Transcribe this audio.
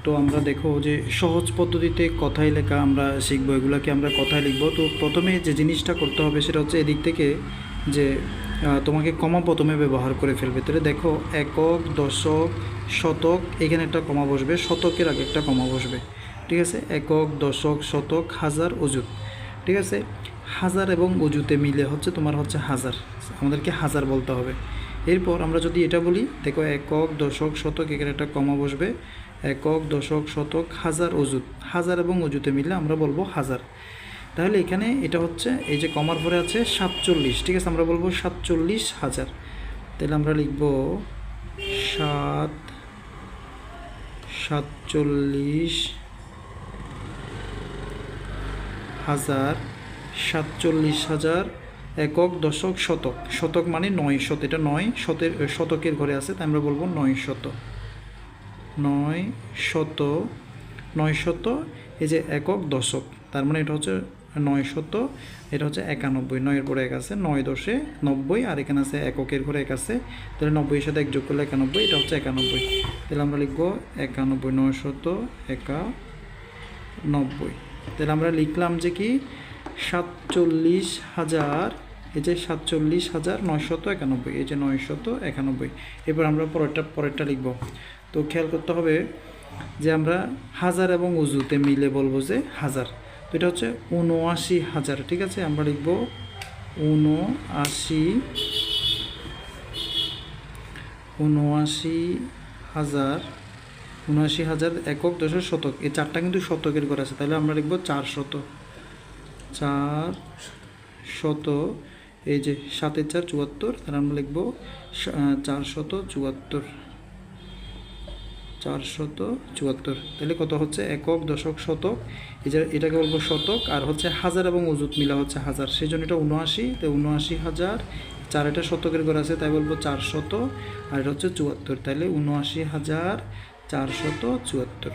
তো আমরা দেখো যে সহজ পদ্ধতিতে কথায় লেখা আমরা শিখবো, এগুলাকে আমরা কথায় লিখবো। তো প্রথমে যে জিনিসটা করতে হবে সেটা হচ্ছে এদিক থেকে যে তোমাকে কমা প্রথমে ব্যবহার করে ফেলবে। তাহলে দেখো একক, দশক, শতক, এখানে একটা কমা বসবে, শতকের আগে একটা কমা বসবে, ঠিক আছে। একক, দশক, শতক, হাজার, অযুত, ঠিক আছে। হাজার এবং অযুতে মিলে হচ্ছে তোমার হচ্ছে হাজার, আমাদেরকে হাজার বলতে হবে। এরপর আমরা যদি এটা বলি, দেখো একক, দশক, শতক, এখানে একটা কমা বসবে, একক, দশক, শতক, হাজার, অযুত, হাজার এবং অযুতে মিলে আমরা বলবো হাজার। তাহলে এখানে এটা হচ্ছে এই যে কমার পরে আছে 47, ঠিক আছে, আমরা বলবো 47,000। তাহলে আমরা লিখব 47,000, 47,000 একক, দশক, শতক, শতক মানে 900, এটা 9 শতকের ঘরে আছে, তাই আমরা বলবো 900, 900, এই যে একক, দশক, তার মানে এটা হচ্ছে 900, এটা হচ্ছে 91, 9-এর পরে 1 আছে, 9 10 90, আর এখানে আছে এককের ঘরে 1 আছে, তাহলে 90-এর সাথে 1 যোগ করলে 91, এটা হচ্ছে 91। তাহলে আমরা লিখবো 91, 991। তাহলে আমরা লিখলাম যে কি 47,000, এই যে 47,991, এই যে 991। এরপর আমরা পরেরটা লিখব। তো খেয়াল করতে হবে যে আমরা হাজার এবং অযুতে মিলে বলবো যে হাজার, তো এটা হচ্ছে 79,000, ঠিক আছে। আমরা লিখব 79,000 একক, দশক, শতক, এই চারটা কিন্তু শতকের ঘরে আছে, তাহলে আমরা লিখব 400, এই যে 7-এর 4 74, তাহলে আমরা লিখব 474। তাহলে কত হচ্ছে একক, দশক, শতক, এটাকে বলবো শতক, আর হচ্ছে হাজার এবং অযুত মিলা হচ্ছে হাজার, সেই জন্য এটা 79, তো 79,000, 4 এটা শতকের ঘর আছে তাই বলবো 400, আর এটা হচ্ছে 74, তাহলে 79,474।